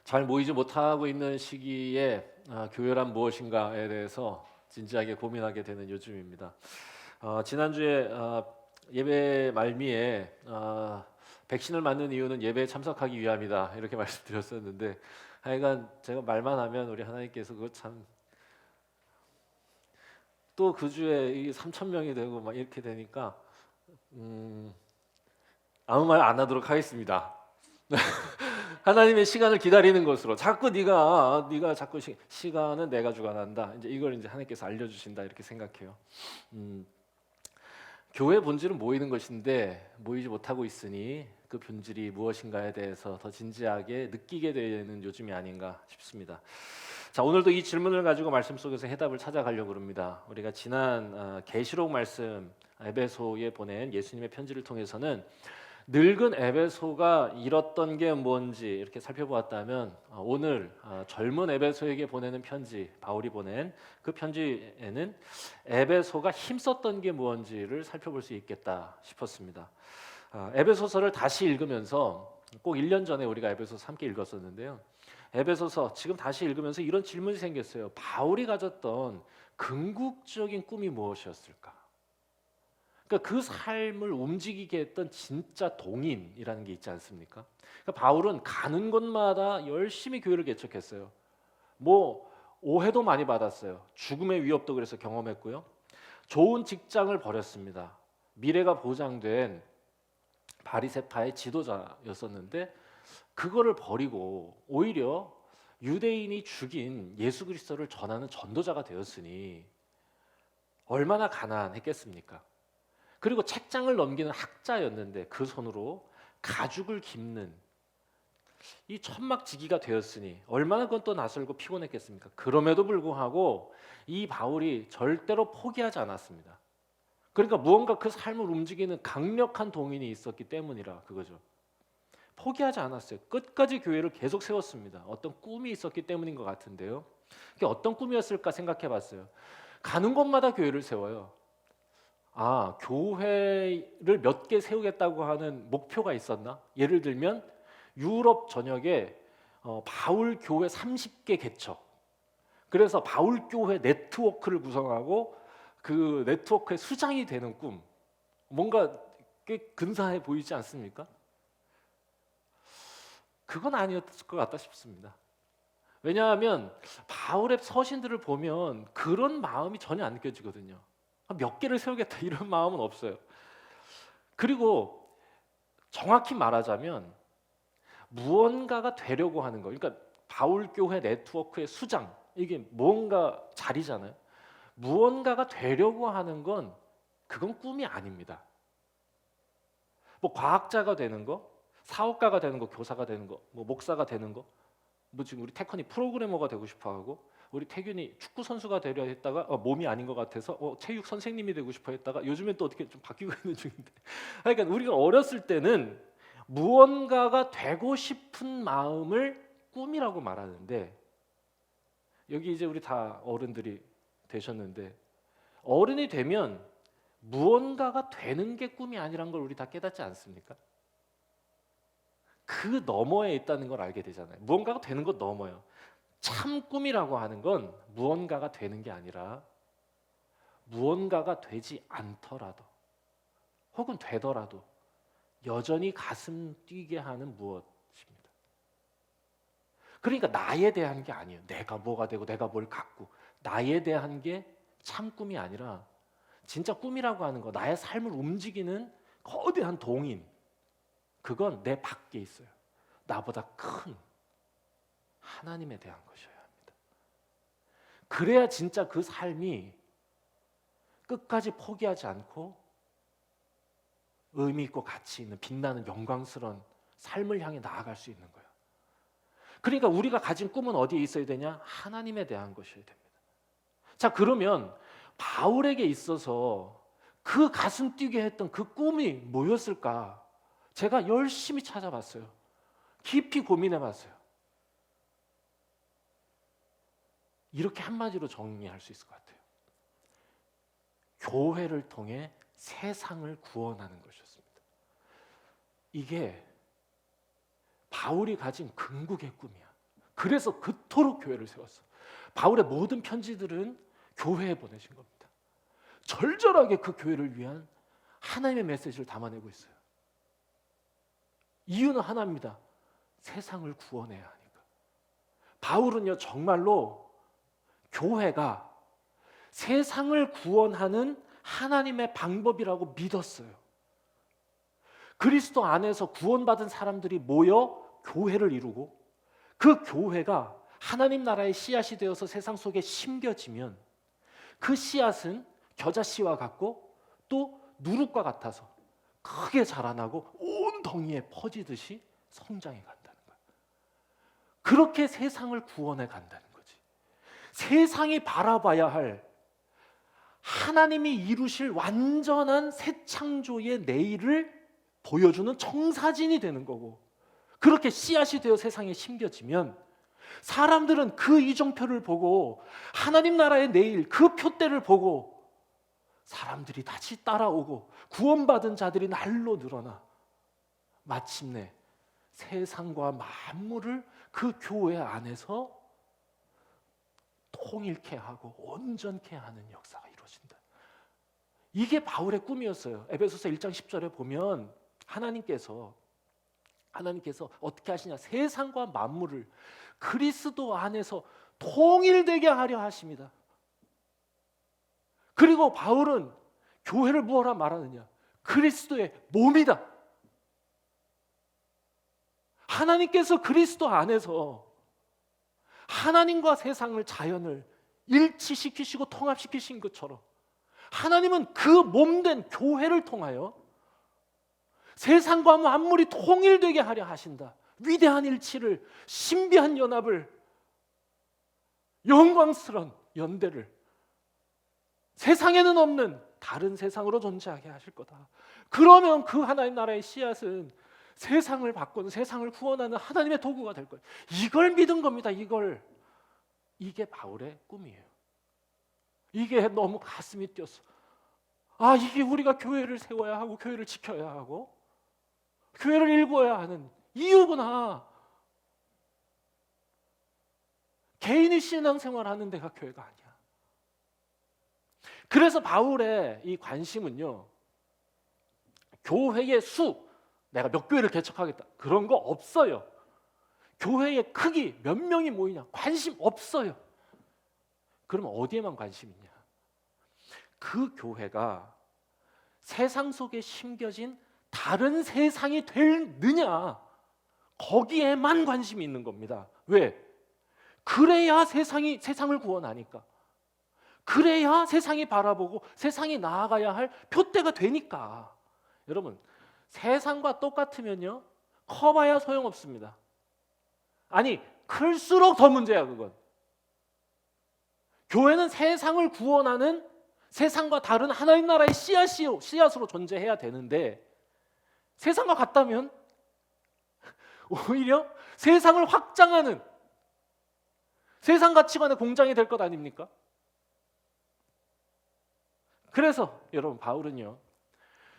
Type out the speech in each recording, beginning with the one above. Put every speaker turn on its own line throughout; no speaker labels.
잘 모이지 못하고 있는 시기에 교회란 무엇인가에 대해서 진지하게 고민하게 되는 요즘입니다. 지난주에 예배 말미에 백신을 맞는 이유는 예배에 참석하기 위함이다 이렇게 말씀드렸었는데, 하여간 제가 말만 하면 우리 하나님께서 그거 참 또 그 주에 이 3천 명이 되고 막 이렇게 되니까 아무 말 안 하도록 하겠습니다. 하나님의 시간을 기다리는 것으로 자꾸 네가 자꾸 시간은 내가 주관한다. 이제 이걸 이제 하나님께서 알려주신다 이렇게 생각해요. 음, 교회 본질은 모이는 것인데 모이지 못하고 있으니 그 본질이 무엇인가에 대해서 더 진지하게 느끼게 되는 요즘이 아닌가 싶습니다. 자, 오늘도 이 질문을 가지고 말씀 속에서 해답을 찾아가려고 합니다. 우리가 지난 계시록 말씀 에베소에 보낸 예수님의 편지를 통해서는 늙은 에베소가 잃었던 게 뭔지 이렇게 살펴보았다면, 오늘 젊은 에베소에게 보내는 편지, 바울이 보낸 그 편지에는 에베소가 힘썼던 게 뭔지를 살펴볼 수 있겠다 싶었습니다. 에베소서를 다시 읽으면서 꼭 1년 전에 우리가 에베소서 함께 읽었었는데요. 에베소서 지금 다시 읽으면서 이런 질문이 생겼어요. 바울이 가졌던 궁극적인 꿈이 무엇이었을까? 그러니까 그 삶을 움직이게 했던 진짜 동인이라는 게 있지 않습니까? 그러니까 바울은 가는 곳마다 열심히 교회를 개척했어요. 뭐 오해도 많이 받았어요. 죽음의 위협도 그래서 경험했고요. 좋은 직장을 버렸습니다. 미래가 보장된 바리새파의 지도자였었는데 그거를 버리고 오히려 유대인이 죽인 예수 그리스도를 전하는 전도자가 되었으니 얼마나 가난했겠습니까? 그리고 책장을 넘기는 학자였는데 그 손으로 가죽을 깁는 이 천막지기가 되었으니 얼마나 그건 또 낯설고 피곤했겠습니까? 그럼에도 불구하고 이 바울이 절대로 포기하지 않았습니다. 그러니까 무언가 그 삶을 움직이는 강력한 동인이 있었기 때문이라 그거죠. 포기하지 않았어요. 끝까지 교회를 계속 세웠습니다. 어떤 꿈이 있었기 때문인 것 같은데요. 그게 어떤 꿈이었을까 생각해봤어요. 가는 곳마다 교회를 세워요. 교회를 몇 개 세우겠다고 하는 목표가 있었나? 예를 들면 유럽 전역에 바울 교회 30개 개척. 그래서 바울 교회 네트워크를 구성하고 그 네트워크의 수장이 되는 꿈. 뭔가 꽤 근사해 보이지 않습니까? 그건 아니었을 것 같다 싶습니다. 왜냐하면 바울의 서신들을 보면 그런 마음이 전혀 안 느껴지거든요. 몇 개를 세우겠다 이런 마음은 없어요. 그리고 정확히 말하자면 무언가가 되려고 하는 거. 그러니까 바울 교회 네트워크의 수장 이게 뭔가 자리잖아요. 무언가가 되려고 하는 건 그건 꿈이 아닙니다. 뭐 과학자가 되는 거, 사업가가 되는 거, 교사가 되는 거, 뭐 목사가 되는 거, 뭐 지금 우리 태컨이 프로그래머가 되고 싶어하고 우리 태균이 축구 선수가 되려 했다가 몸이 아닌 것 같아서 체육 선생님이 되고 싶어 했다가 요즘엔 또 어떻게 좀 바뀌고 있는 중인데 그러니까 우리가 어렸을 때는 무언가가 되고 싶은 마음을 꿈이라고 말하는데 여기 이제 우리 다 어른들이 되셨는데 어른이 되면 무언가가 되는 게 꿈이 아니란 걸 우리 다 깨닫지 않습니까? 그 너머에 있다는 걸 알게 되잖아요. 무언가가 되는 것 넘어요. 참 꿈이라고 하는 건 무언가가 되는 게 아니라 무언가가 되지 않더라도 혹은 되더라도 여전히 가슴 뛰게 하는 무엇입니다. 그러니까 나에 대한 게 아니에요. 내가 뭐가 되고 내가 뭘 갖고 나에 대한 게 참 꿈이 아니라 진짜 꿈이라고 하는 거 나의 삶을 움직이는 거대한 동인 그건 내 밖에 있어요. 나보다 큰 하나님에 대한 것이어야 합니다. 그래야 진짜 그 삶이 끝까지 포기하지 않고 의미 있고 가치 있는 빛나는 영광스러운 삶을 향해 나아갈 수 있는 거예요. 그러니까 우리가 가진 꿈은 어디에 있어야 되냐? 하나님에 대한 것이어야 됩니다. 자, 그러면 바울에게 있어서 그 가슴 뛰게 했던 그 꿈이 뭐였을까? 제가 열심히 찾아봤어요. 깊이 고민해봤어요. 이렇게 한마디로 정리할 수 있을 것 같아요. 교회를 통해 세상을 구원하는 것이었습니다. 이게 바울이 가진 궁극의 꿈이야. 그래서 그토록 교회를 세웠어. 바울의 모든 편지들은 교회에 보내신 겁니다. 절절하게 그 교회를 위한 하나님의 메시지를 담아내고 있어요. 이유는 하나입니다. 세상을 구원해야 하니까. 바울은요, 정말로 교회가 세상을 구원하는 하나님의 방법이라고 믿었어요. 그리스도 안에서 구원받은 사람들이 모여 교회를 이루고 그 교회가 하나님 나라의 씨앗이 되어서 세상 속에 심겨지면 그 씨앗은 겨자씨와 같고 또 누룩과 같아서 크게 자라나고 온 덩이에 퍼지듯이 성장해 간다는 거예요. 그렇게 세상을 구원해 간다는 거지. 세상이 바라봐야 할 하나님이 이루실 완전한 새 창조의 내일을 보여주는 청사진이 되는 거고, 그렇게 씨앗이 되어 세상에 심겨지면 사람들은 그 이정표를 보고 하나님 나라의 내일 그 표대를 보고 사람들이 다시 따라오고 구원받은 자들이 날로 늘어나 마침내 세상과 만물을 그 교회 안에서 통일케 하고 온전케 하는 역사가 이루어진다. 이게 바울의 꿈이었어요. 에베소서 1장 10절에 보면 하나님께서 어떻게 하시냐, 세상과 만물을 그리스도 안에서 통일되게 하려 하십니다. 그리고 바울은 교회를 무엇라 말하느냐, 그리스도의 몸이다. 하나님께서 그리스도 안에서 하나님과 세상을, 자연을 일치시키시고 통합시키신 것처럼 하나님은 그 몸된 교회를 통하여 세상과 만물이 통일되게 하려 하신다. 위대한 일치를, 신비한 연합을, 영광스러운 연대를 세상에는 없는 다른 세상으로 존재하게 하실 거다. 그러면 그 하나님 나라의 씨앗은 세상을 바꾸는, 세상을 구원하는 하나님의 도구가 될 거예요. 이걸 믿은 겁니다. 이게 바울의 꿈이에요. 이게 너무 가슴이 뛰었어. 아, 이게 우리가 교회를 세워야 하고 교회를 지켜야 하고 교회를 일구어야 하는 이유구나. 개인이 신앙생활 하는 데가 교회가 아니야. 그래서 바울의 이 관심은요, 교회의 수, 내가 몇 교회를 개척하겠다, 그런 거 없어요. 교회의 크기, 몇 명이 모이냐, 관심 없어요. 그러면 어디에만 관심이 있냐? 그 교회가 세상 속에 심겨진 다른 세상이 되느냐, 거기에만 관심이 있는 겁니다. 왜? 그래야 세상을 구원하니까. 그래야 세상이 바라보고 세상이 나아가야 할 표대가 되니까. 여러분, 세상과 똑같으면요, 커봐야 소용없습니다. 아니, 클수록 더 문제야. 그건 교회는 세상을 구원하는, 세상과 다른 하나님 나라의 씨앗으로 존재해야 되는데, 세상과 같다면 오히려 세상을 확장하는 세상 가치관의 공장이 될 것 아닙니까? 그래서 여러분, 바울은요,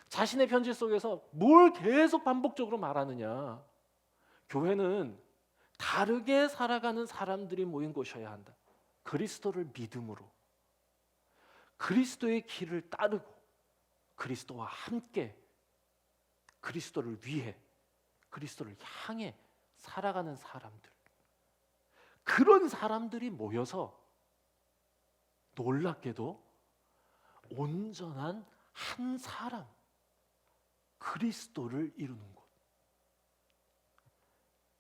자신의 편지 속에서 뭘 계속 반복적으로 말하느냐, 교회는 다르게 살아가는 사람들이 모인 곳이어야 한다. 그리스도를 믿음으로, 그리스도의 길을 따르고, 그리스도와 함께, 그리스도를 위해, 그리스도를 향해 살아가는 사람들, 그런 사람들이 모여서 놀랍게도 온전한 한 사람, 그리스도를 이루는 곳.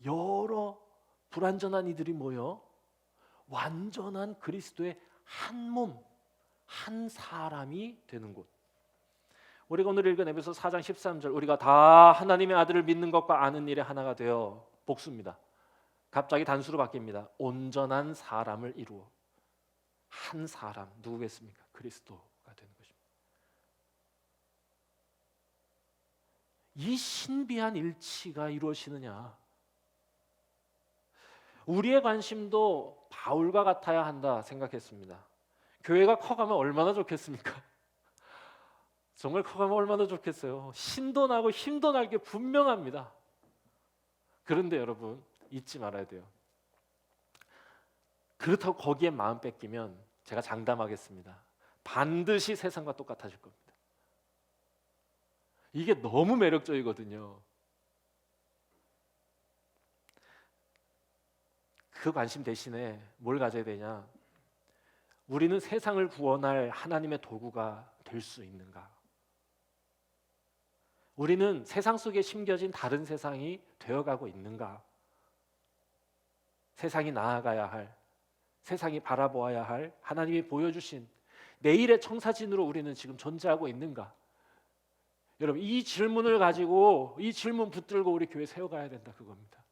여러 불완전한 이들이 모여 완전한 그리스도의 한 몸, 한 사람이 되는 곳. 우리가 오늘 읽은 에베소 4장 13절, 우리가 다 하나님의 아들을 믿는 것과 아는 일에 하나가 되어, 복수입니다. 갑자기 단수로 바뀝니다. 온전한 사람을 이루어. 한 사람, 누구겠습니까? 그리스도가 되는 것입니다. 이 신비한 일치가 이루어지느냐? 우리의 관심도 바울과 같아야 한다 생각했습니다. 교회가 커가면 얼마나 좋겠습니까? 정말 커가면 얼마나 좋겠어요. 신도 나고 힘도 날 게 분명합니다. 그런데 여러분, 잊지 말아야 돼요. 그렇다고 거기에 마음 뺏기면 제가 장담하겠습니다. 반드시 세상과 똑같아질 겁니다. 이게 너무 매력적이거든요. 그 관심 대신에 뭘 가져야 되냐? 우리는 세상을 구원할 하나님의 도구가 될 수 있는가? 우리는 세상 속에 심겨진 다른 세상이 되어가고 있는가? 세상이 나아가야 할, 세상이 바라보아야 할 하나님이 보여주신 내일의 청사진으로 우리는 지금 존재하고 있는가? 여러분, 이 질문을 가지고, 이 질문 붙들고 우리 교회 세워가야 된다, 그겁니다.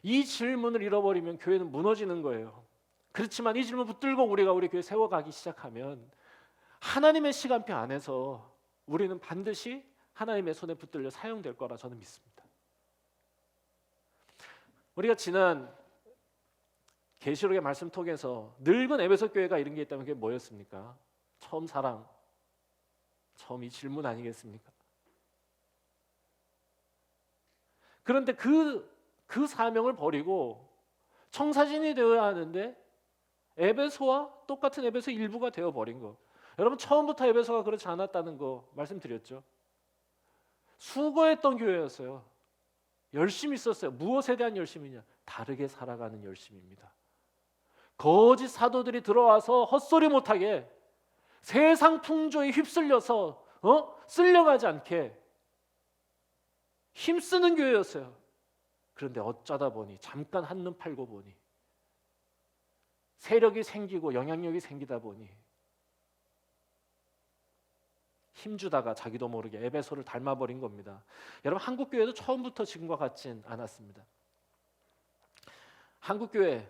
이 질문을 잃어버리면 교회는 무너지는 거예요. 그렇지만 이 질문 붙들고 우리가 우리 교회 세워가기 시작하면 하나님의 시간표 안에서 우리는 반드시 하나님의 손에 붙들려 사용될 거라 저는 믿습니다. 우리가 지난 계시록의 말씀 통해서 늙은 에베소 교회가 이런 게 있다면 그게 뭐였습니까? 처음 사랑, 처음 이 질문 아니겠습니까? 그런데 그 사명을 버리고 청사진이 되어야 하는데 에베소와 똑같은 에베소 일부가 되어버린 거. 여러분, 처음부터 에베소가 그렇지 않았다는 거 말씀드렸죠. 수고했던 교회였어요. 열심히 있었어요. 무엇에 대한 열심이냐? 다르게 살아가는 열심입니다. 거짓 사도들이 들어와서 헛소리 못하게, 세상 풍조에 휩쓸려서 쓸려가지 않게 힘쓰는 교회였어요. 그런데 어쩌다 보니, 잠깐 한눈 팔고 보니, 세력이 생기고 영향력이 생기다 보니 힘주다가 자기도 모르게 에베소를 닮아버린 겁니다. 여러분, 한국교회도 처음부터 지금과 같진 않았습니다. 한국교회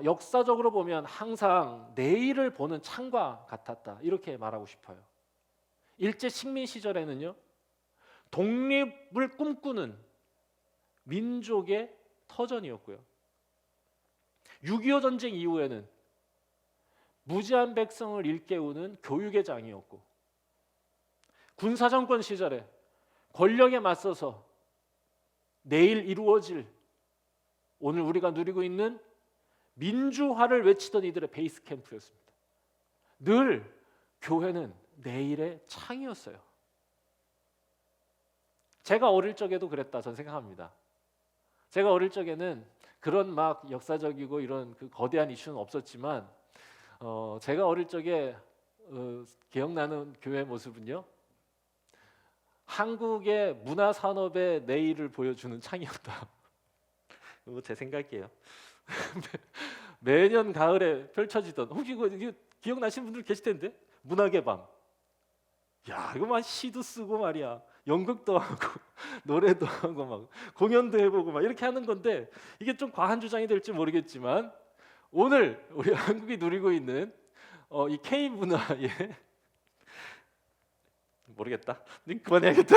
역사적으로 보면 항상 내일을 보는 창과 같았다, 이렇게 말하고 싶어요. 일제 식민 시절에는요, 독립을 꿈꾸는 민족의 터전이었고요, 6.25 전쟁 이후에는 무지한 백성을 일깨우는 교육의 장이었고, 군사정권 시절에 권력에 맞서서 내일 이루어질, 오늘 우리가 누리고 있는 민주화를 외치던 이들의 베이스 캠프였습니다. 늘 교회는 내일의 창이었어요. 제가 어릴 적에도 그랬다 저는 생각합니다. 제가 어릴 적에는 그런 막 역사적이고 이런 그 거대한 이슈는 없었지만 제가 어릴 적에 기억나는 교회 모습은요, 한국의 문화 산업의 내일을 보여주는 창이었다. 이거 제 생각이에요. 매년 가을에 펼쳐지던, 혹시 이거 기억나시는 분들 계실 텐데, 문학의 밤. 야, 이거 막 시도 쓰고 말이야, 연극도 하고 노래도 하고 막 공연도 해보고 막 이렇게 하는 건데, 이게 좀 과한 주장이 될지 모르겠지만 오늘 우리 한국이 누리고 있는 이 K 문화의 모르겠다. 그만해야겠다.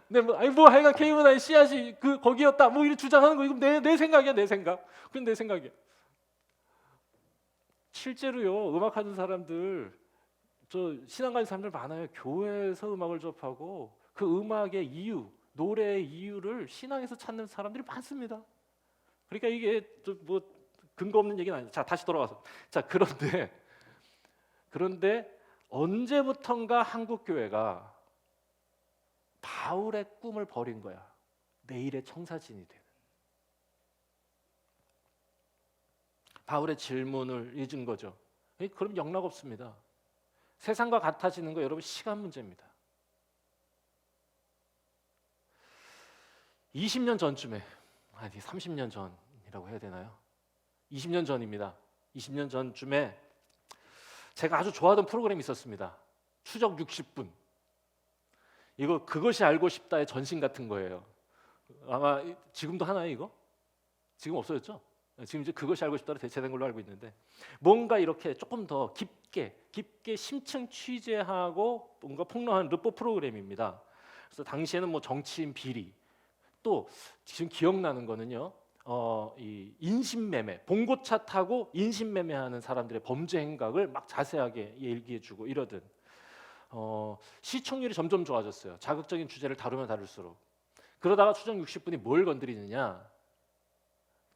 네, 뭐 하여간 K 문화의 씨앗이 거기였다. 뭐 이렇게 주장하는 거, 이거 내 생각이야, 내 생각. 그건 내 생각이야. 실제로요, 음악하는 사람들, 저 신앙 가진 사람들 많아요. 교회에서 음악을 접하고 그 음악의 이유, 노래의 이유를 신앙에서 찾는 사람들이 많습니다. 그러니까 이게 뭐 근거 없는 얘기는 아니죠. 자, 다시 돌아와서. 자, 그런데 언제부턴가 한국 교회가 바울의 꿈을 버린 거야. 내일의 청사진이 되는. 바울의 질문을 잊은 거죠. 그럼 영락 없습니다. 세상과 같아지는 거 여러분 시간 문제입니다. 20년 전쯤에, 아니 30년 전이라고 해야 되나요? 20년 전입니다. 20년 전쯤에 제가 아주 좋아하던 프로그램이 있었습니다. 추적 60분. 이거 그것이 알고 싶다의 전신 같은 거예요. 아마 지금도 하나요 이거? 지금 없어졌죠? 지금 이제 그것이 알고 싶다로 대체된 걸로 알고 있는데, 뭔가 이렇게 조금 더 깊게 심층 취재하고 뭔가 폭로하는 르포 프로그램입니다. 그래서 당시에는 뭐 정치인 비리, 또 지금 기억나는 거는요, 이 인신매매, 봉고차 타고 인신매매하는 사람들의 범죄 행각을 막 자세하게 얘기해주고 이러든, 시청률이 점점 좋아졌어요. 자극적인 주제를 다루면 다룰수록. 그러다가 추정 60분이 뭘 건드리느냐?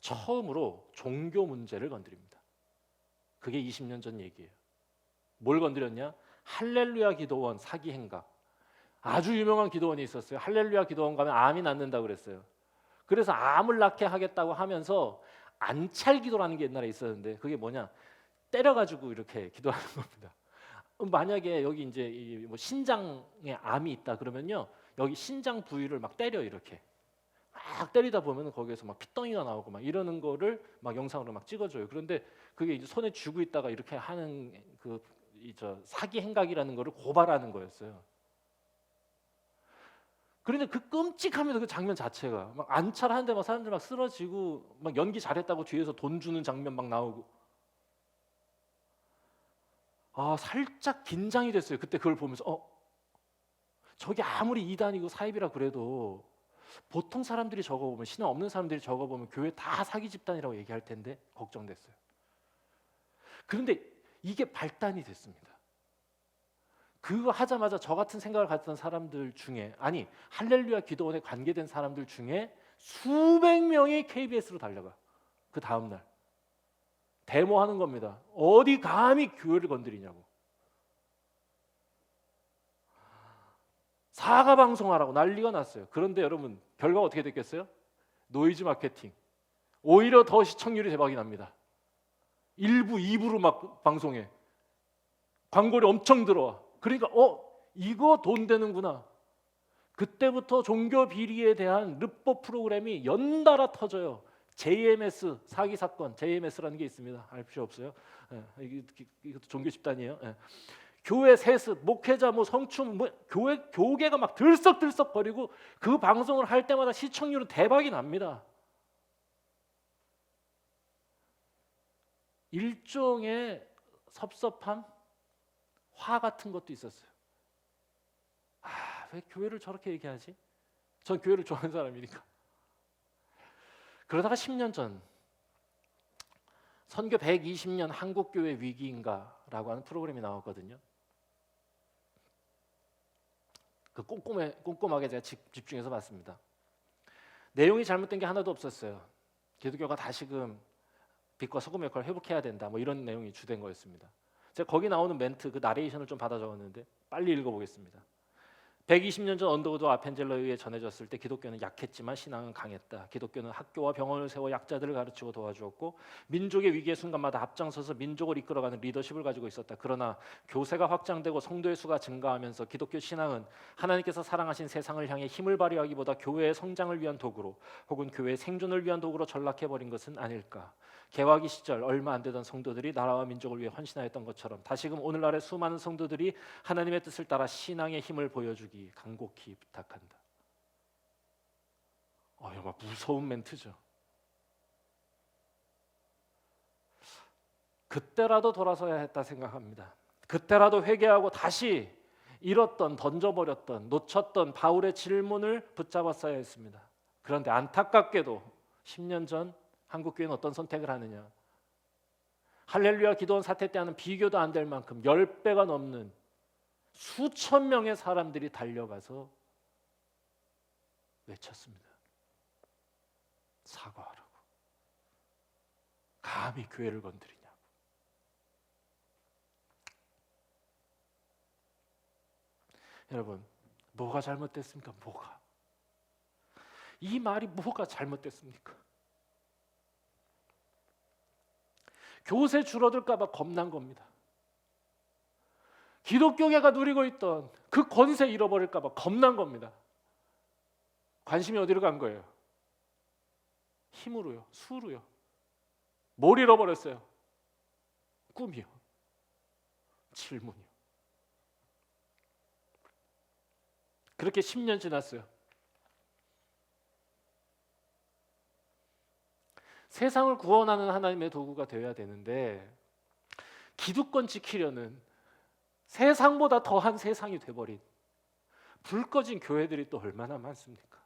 처음으로 종교 문제를 건드립니다. 그게 20년 전 얘기예요. 뭘 건드렸냐? 할렐루야 기도원 사기 행각. 아주 유명한 기도원이 있었어요. 할렐루야 기도원 가면 암이 낫는다고 그랬어요. 그래서 암을 낫게 하겠다고 하면서 안찰 기도라는 게 옛날에 있었는데 그게 뭐냐? 때려가지고 이렇게 기도하는 겁니다. 만약에 여기 이제 뭐 신장에 암이 있다 그러면요, 여기 신장 부위를 막 때려 이렇게 막 때리다 보면 거기에서 막 피덩이가 나오고 막 이러는 거를 막 영상으로 막 찍어줘요. 그런데 그게 이제 손에 쥐고 있다가 이렇게 하는 그 사기 행각이라는 거를 고발하는 거였어요. 그런데 그 끔찍합니다. 그 장면 자체가 막 안찰하는데 막 사람들 막 쓰러지고 막 연기 잘했다고 뒤에서 돈 주는 장면 막 나오고 살짝 긴장이 됐어요. 그때 그걸 보면서 저게 아무리 이단이고 사입이라 그래도 보통 사람들이 적어보면 신앙 없는 사람들이 적어보면 교회 다 사기 집단이라고 얘기할 텐데 걱정됐어요. 그런데 이게 발단이 됐습니다. 그거 하자마자 저 같은 생각을 가졌던 사람들 중에 아니 할렐루야 기도원에 관계된 사람들 중에 수백 명이 KBS로 달려가. 그 다음날 데모하는 겁니다. 어디 감히 교회를 건드리냐고. 사과 방송하라고 난리가 났어요. 그런데 여러분 결과가 어떻게 됐겠어요? 노이즈 마케팅. 오히려 더 시청률이 대박이 납니다. 1부, 2부로 막 방송해. 광고를 엄청 들어와. 그러니까 이거 돈 되는구나. 그때부터 종교 비리에 대한 르포 프로그램이 연달아 터져요. JMS 사기 사건, JMS라는 게 있습니다. 알 필요 없어요. 이것도 종교 집단이에요. 교회 세습, 목회자 뭐 성춤, 뭐 교계가 막 들썩들썩거리고 그 방송을 할 때마다 시청률은 대박이 납니다. 일종의 섭섭함, 화 같은 것도 있었어요. 왜 교회를 저렇게 얘기하지? 전 교회를 좋아하는 사람이니까. 그러다가 10년 전 선교 120년 한국교회 위기인가라고 하는 프로그램이 나왔거든요. 그 꼼꼼하게 제가 집중해서 봤습니다. 내용이 잘못된 게 하나도 없었어요. 기독교가 다시금 빛과 소금 역할을 회복해야 된다. 뭐 이런 내용이 주된 거였습니다. 제가 거기 나오는 멘트 그 나레이션을 좀 받아 적었는데 빨리 읽어보겠습니다. 120년 전 언더우드 아펜젤러에 의해 전해졌을 때 기독교는 약했지만 신앙은 강했다. 기독교는 학교와 병원을 세워 약자들을 가르치고 도와주었고 민족의 위기의 순간마다 앞장서서 민족을 이끌어가는 리더십을 가지고 있었다. 그러나 교세가 확장되고 성도의 수가 증가하면서 기독교 신앙은 하나님께서 사랑하신 세상을 향해 힘을 발휘하기보다 교회의 성장을 위한 도구로 혹은 교회의 생존을 위한 도구로 전락해버린 것은 아닐까. 개화기 시절 얼마 안 되던 성도들이 나라와 민족을 위해 헌신하였던 것처럼 다시금 오늘날의 수많은 성도들이 하나님의 뜻을 따라 신앙의 힘을 보여주기 간곡히 부탁한다. 정말 무서운 멘트죠. 그때라도 돌아서야 했다 생각합니다. 그때라도 회개하고 다시 잃었던, 던져버렸던, 놓쳤던 바울의 질문을 붙잡았어야 했습니다. 그런데 안타깝게도 10년 전 한국교회는 어떤 선택을 하느냐? 할렐루야 기도원 사태 때 하는 비교도 안 될 만큼 10배가 넘는 수천 명의 사람들이 달려가서 외쳤습니다. 사과하라고. 감히 교회를 건드리냐고. 여러분, 뭐가 잘못됐습니까? 뭐가? 이 말이 뭐가 잘못됐습니까? 교세 줄어들까 봐 겁난 겁니다. 기독교계가 누리고 있던 그 권세 잃어버릴까 봐 겁난 겁니다. 관심이 어디로 간 거예요? 힘으로요, 수로요. 뭘 잃어버렸어요? 꿈이요, 질문이요. 그렇게 10년 지났어요. 세상을 구원하는 하나님의 도구가 되어야 되는데 기득권 지키려는 세상보다 더한 세상이 돼버린 불 꺼진 교회들이 또 얼마나 많습니까?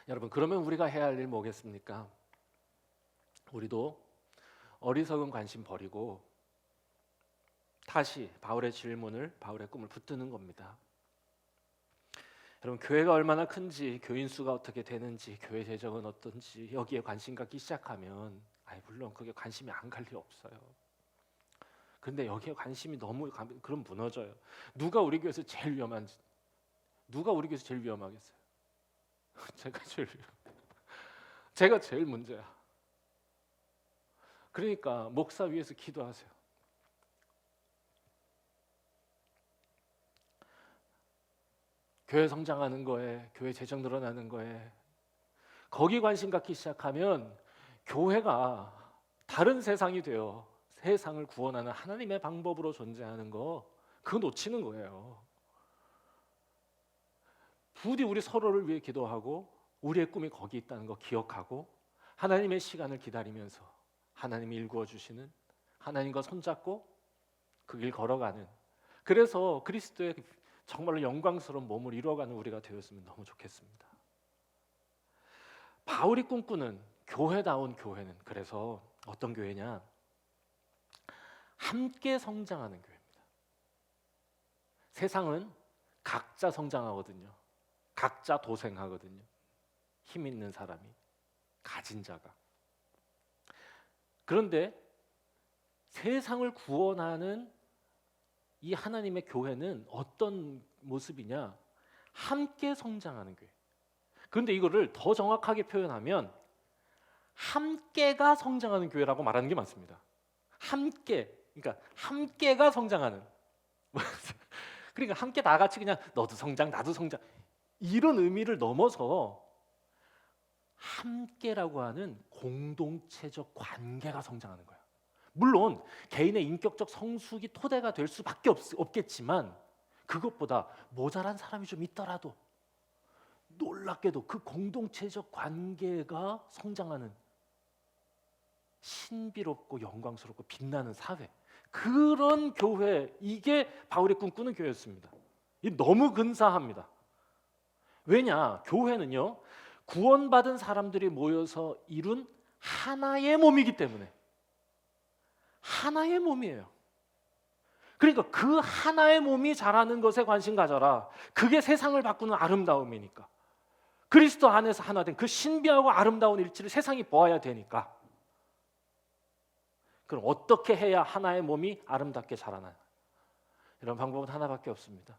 여러분, 그러면 우리가 해야 할 일 뭐겠습니까? 우리도 어리석은 관심 버리고 다시 바울의 꿈을 붙드는 겁니다. 여러분, 교회가 얼마나 큰지, 교인 수가 어떻게 되는지, 교회 재정은 어떤지 여기에 관심 갖기 시작하면 물론 그게 관심이 안 갈 리 없어요. 근데 여기에 관심이 너무 그럼 무너져요. 누가 우리 교회에서 제일 위험한지, 누가 우리 교회에서 제일 위험하겠어요? 제가 제일 문제야. 그러니까 목사 위해서 기도하세요. 교회 성장하는 거에, 교회 재정 늘어나는 거에 거기 관심 갖기 시작하면 교회가 다른 세상이 돼요. 세상을 구원하는 하나님의 방법으로 존재하는 거, 그거 놓치는 거예요. 부디 우리 서로를 위해 기도하고 우리의 꿈이 거기 있다는 거 기억하고 하나님의 시간을 기다리면서 하나님이 일구어 주시는, 하나님과 손잡고 그 길 걸어가는, 그래서 그리스도의 정말로 영광스러운 몸을 이루어가는 우리가 되었으면 너무 좋겠습니다. 바울이 꿈꾸는 교회다운 교회는 그래서 어떤 교회냐? 함께 성장하는 교회입니다. 세상은 각자 성장하거든요. 각자 도생하거든요. 힘 있는 사람이, 가진 자가. 그런데 세상을 구원하는 이 하나님의 교회는 어떤 모습이냐? 함께 성장하는 교회. 그런데 이거를 더 정확하게 표현하면 함께가 성장하는 교회라고 말하는 게 맞습니다. 함께, 그러니까 함께가 성장하는. 그러니까 함께 다 같이 그냥 너도 성장, 나도 성장, 이런 의미를 넘어서 함께라고 하는 공동체적 관계가 성장하는 거야. 물론 개인의 인격적 성숙이 토대가 될 수밖에 없겠지만 그것보다 모자란 사람이 좀 있더라도 놀랍게도 그 공동체적 관계가 성장하는 신비롭고 영광스럽고 빛나는 사회, 그런 교회, 이게 바울이 꿈꾸는 교회였습니다. 이 너무 근사합니다. 왜냐? 교회는요, 구원받은 사람들이 모여서 이룬 하나의 몸이기 때문에. 하나의 몸이에요. 그러니까 그 하나의 몸이 자라는 것에 관심 가져라. 그게 세상을 바꾸는 아름다움이니까. 그리스도 안에서 하나 된 그 신비하고 아름다운 일치를 세상이 보아야 되니까. 그럼 어떻게 해야 하나의 몸이 아름답게 자라나요? 이런 방법은 하나밖에 없습니다.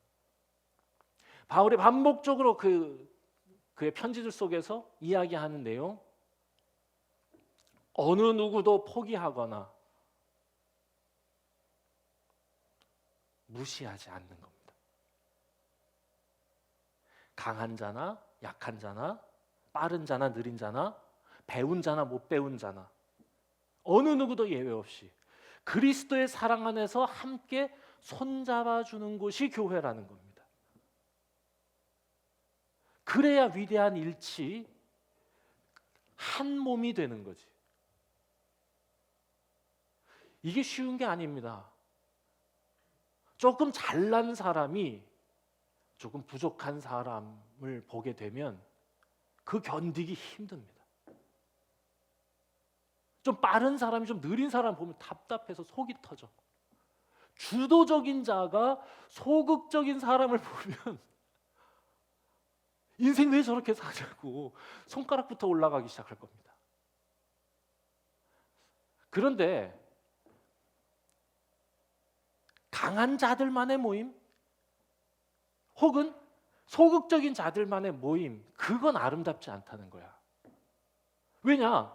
바울이 반복적으로 그의 편지들 속에서 이야기하는 내용, 어느 누구도 포기하거나 무시하지 않는 겁니다. 강한 자나 약한 자나 빠른 자나 느린 자나 배운 자나 못 배운 자나 어느 누구도 예외 없이 그리스도의 사랑 안에서 함께 손잡아 주는 곳이 교회라는 겁니다. 그래야 위대한 일치, 한 몸이 되는 거지. 이게 쉬운 게 아닙니다. 조금 잘난 사람이 조금 부족한 사람을 보게 되면 그 견디기 힘듭니다. 좀 빠른 사람이 좀 느린 사람 보면 답답해서 속이 터져. 주도적인 자가 소극적인 사람을 보면 인생 왜 저렇게 사냐고 손가락부터 올라가기 시작할 겁니다. 그런데 강한 자들만의 모임 혹은 소극적인 자들만의 모임, 그건 아름답지 않다는 거야. 왜냐?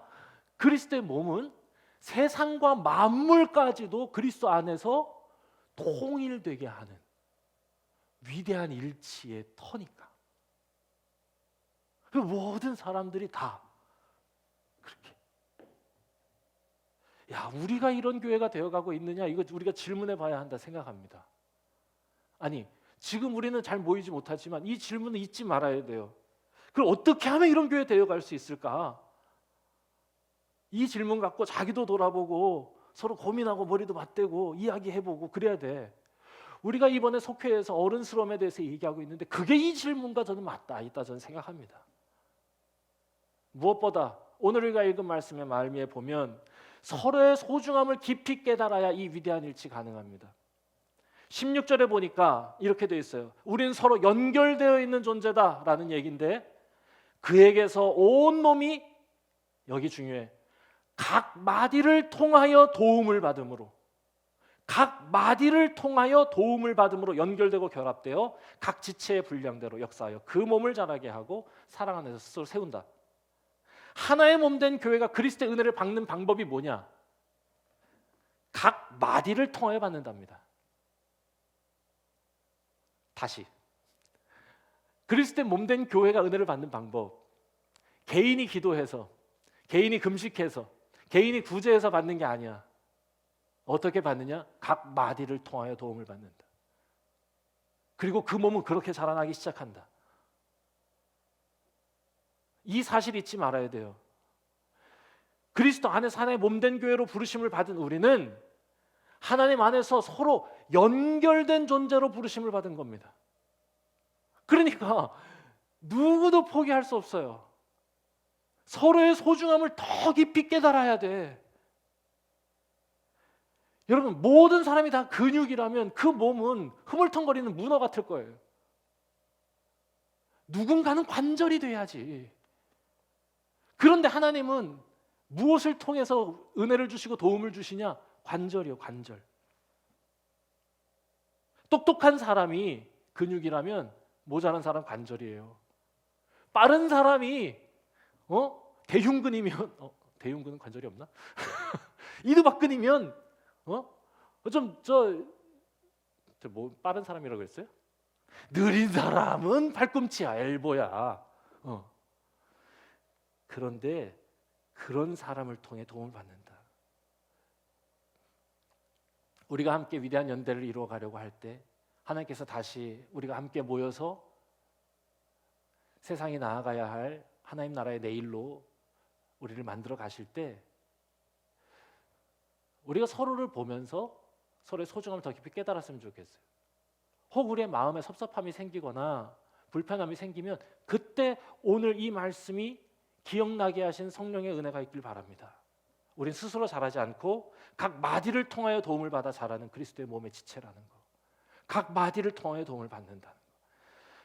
그리스도의 몸은 세상과 만물까지도 그리스도 안에서 통일되게 하는 위대한 일치의 터니까. 그 모든 사람들이 다 그렇게. 야, 우리가 이런 교회가 되어가고 있느냐? 이거 우리가 질문해 봐야 한다 생각합니다. 아니, 지금 우리는 잘 모이지 못하지만 이 질문은 잊지 말아야 돼요. 그럼 어떻게 하면 이런 교회 되어갈 수 있을까? 이 질문 갖고 자기도 돌아보고 서로 고민하고 머리도 맞대고 이야기해보고 그래야 돼. 우리가 이번에 속회에서 어른스러움에 대해서 얘기하고 있는데 그게 이 질문과 저는 맞다 있다 저는 생각합니다. 무엇보다 오늘 우리가 읽은 말씀의 말미에 보면 서로의 소중함을 깊이 깨달아야 이 위대한 일치 가능합니다. 16절에 보니까 이렇게 되어 있어요. 우리는 서로 연결되어 있는 존재다라는 얘기인데 그에게서 온 몸이, 여기 중요해, 각 마디를 통하여 도움을 받음으로, 각 마디를 통하여 도움을 받음으로 연결되고 결합되어 각 지체의 분량대로 역사하여 그 몸을 자라게 하고 사랑 안에서 스스로 세운다. 하나의 몸 된 교회가 그리스도의 은혜를 받는 방법이 뭐냐? 각 마디를 통하여 받는답니다. 다시, 그리스도의 몸 된 교회가 은혜를 받는 방법, 개인이 기도해서, 개인이 금식해서, 개인이 구제해서 받는 게 아니야. 어떻게 받느냐? 각 마디를 통하여 도움을 받는다. 그리고 그 몸은 그렇게 자라나기 시작한다. 이 사실 잊지 말아야 돼요. 그리스도 안에서 하나의 몸된 교회로 부르심을 받은 우리는 하나님 안에서 서로 연결된 존재로 부르심을 받은 겁니다. 그러니까 누구도 포기할 수 없어요. 서로의 소중함을 더 깊이 깨달아야 돼. 여러분, 모든 사람이 다 근육이라면 그 몸은 흐물텅거리는 문어 같을 거예요. 누군가는 관절이 돼야지. 그런데 하나님은 무엇을 통해서 은혜를 주시고 도움을 주시냐? 관절이요, 관절. 똑똑한 사람이 근육이라면 모자란 사람 관절이에요. 빠른 사람이 대흉근이면 대흉근은 관절이 없나? 이두박근이면 뭐 빠른 사람이라고 그랬어요? 느린 사람은 팔꿈치야, 엘보야. 그런데 그런 사람을 통해 도움을 받는다. 우리가 함께 위대한 연대를 이루어 가려고 할 때 하나님께서 다시 우리가 함께 모여서 세상이 나아가야 할 하나님 나라의 내일로 우리를 만들어 가실 때 우리가 서로를 보면서 서로의 소중함을 더 깊이 깨달았으면 좋겠어요. 혹 우리의 마음에 섭섭함이 생기거나 불편함이 생기면 그때 오늘 이 말씀이 기억나게 하신 성령의 은혜가 있길 바랍니다. 우린 스스로 자라지 않고 각 마디를 통하여 도움을 받아 자라는 그리스도의 몸의 지체라는 거. 각 마디를 통하여 도움을 받는다는 거.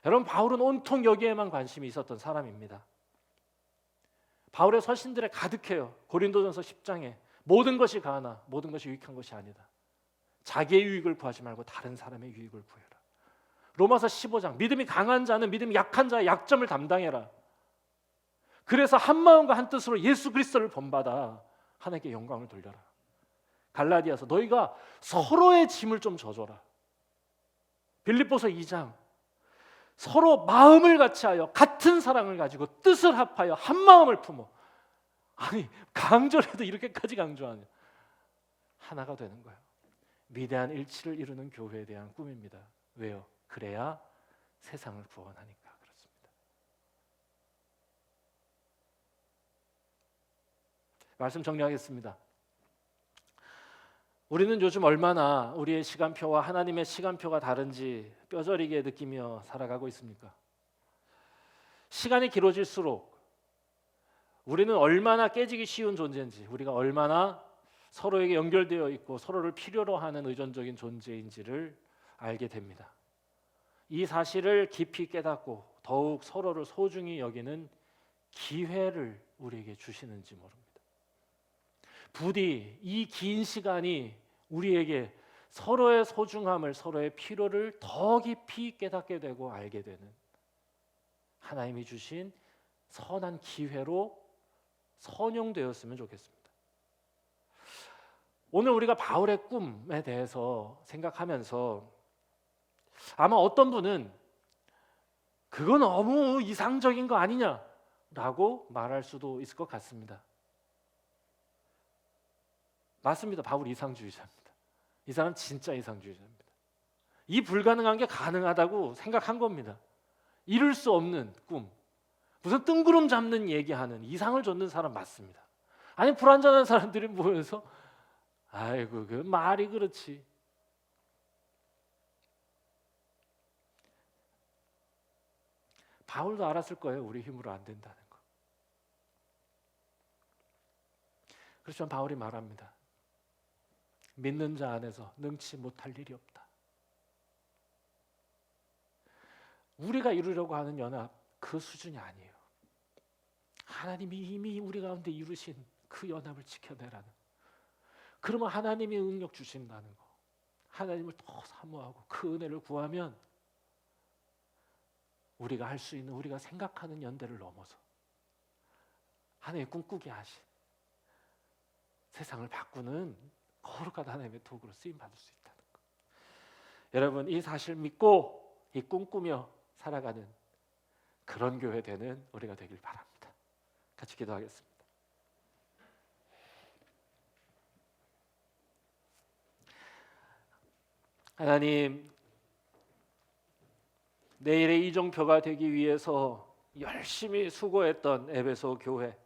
여러분, 바울은 온통 여기에만 관심이 있었던 사람입니다. 바울의 서신들에 가득해요. 고린도전서 10장에 모든 것이 가하나 모든 것이 유익한 것이 아니다. 자기의 유익을 구하지 말고 다른 사람의 유익을 구해라. 로마서 15장 믿음이 강한 자는 믿음이 약한 자의 약점을 담당해라. 그래서 한 마음과 한 뜻으로 예수 그리스도를 본받아 하나님께 영광을 돌려라. 갈라디아서 너희가 서로의 짐을 좀 져줘라. 빌립보서 2장 서로 마음을 같이 하여 같은 사랑을 가지고 뜻을 합하여 한 마음을 품어. 아니, 강조해도 이렇게까지 강조하냐. 하나가 되는 거예요. 위대한 일치를 이루는 교회에 대한 꿈입니다. 왜요? 그래야 세상을 구원하니까 그렇습니다. 말씀 정리하겠습니다. 우리는 요즘 얼마나 우리의 시간표와 하나님의 시간표가 다른지 뼈저리게 느끼며 살아가고 있습니까? 시간이 길어질수록 우리는 얼마나 깨지기 쉬운 존재인지, 우리가 얼마나 서로에게 연결되어 있고 서로를 필요로 하는 의존적인 존재인지를 알게 됩니다. 이 사실을 깊이 깨닫고 더욱 서로를 소중히 여기는 기회를 우리에게 주시는지 모릅니다. 부디 이 긴 시간이 우리에게 서로의 소중함을, 서로의 필요를 더 깊이 깨닫게 되고 알게 되는 하나님이 주신 선한 기회로 선용되었으면 좋겠습니다. 오늘 우리가 바울의 꿈에 대해서 생각하면서 아마 어떤 분은 그건 너무 이상적인 거 아니냐라고 말할 수도 있을 것 같습니다. 맞습니다. 바울 이상주의자입니다. 이 사람 진짜 이상주의자입니다. 이 불가능한 게 가능하다고 생각한 겁니다. 이룰 수 없는 꿈, 무슨 뜬구름 잡는 얘기하는 이상을 좇는 사람 맞습니다. 아니, 불완전한 사람들이 모여서 아이고 그 말이 그렇지. 바울도 알았을 거예요. 우리 힘으로 안 된다는 거. 그렇지만 바울이 말합니다. 믿는 자 안에서 능치 못할 일이 없다. 우리가 이루려고 하는 연합 그 수준이 아니에요. 하나님이 이미 우리 가운데 이루신 그 연합을 지켜내라는. 그러면 하나님이 능력 주신다는 거. 하나님을 더 사모하고 그 은혜를 구하면 우리가 할 수 있는, 우리가 생각하는 연대를 넘어서 하나님이 꿈꾸게 하신 세상을 바꾸는 거룩한 하나님의 도구로 쓰임 받을 수 있다는 것. 여러분, 이 사실 믿고 이 꿈꾸며 살아가는 그런 교회 되는 우리가 되길 바랍니다. 같이 기도하겠습니다. 하나님, 내일의 이정표가 되기 위해서 열심히 수고했던 에베소 교회,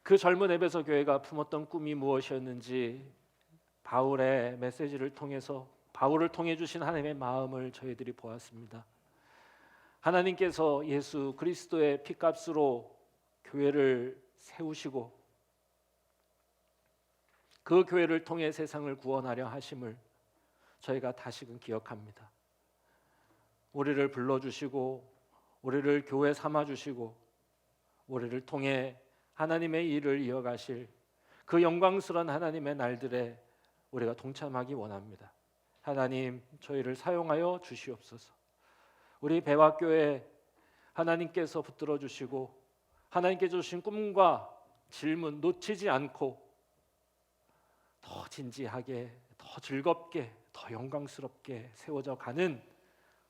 그 젊은 에베소 교회가 품었던 꿈이 무엇이었는지 바울의 메시지를 통해서, 바울을 통해 주신 하나님의 마음을 저희들이 보았습니다. 하나님께서 예수 그리스도의 피값으로 교회를 세우시고 그 교회를 통해 세상을 구원하려 하심을 저희가 다시금 기억합니다. 우리를 불러주시고 우리를 교회 삼아주시고 우리를 통해 하나님의 일을 이어가실 그 영광스러운 하나님의 날들에 우리가 동참하기 원합니다. 하나님, 저희를 사용하여 주시옵소서. 우리 배화교회 하나님께서 붙들어 주시고 하나님께서 주신 꿈과 질문 놓치지 않고 더 진지하게, 더 즐겁게, 더 영광스럽게 세워져 가는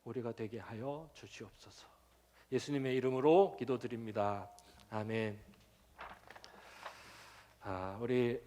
우리가 되게 하여 주시옵소서. 예수님의 이름으로 기도드립니다. 아멘. 우리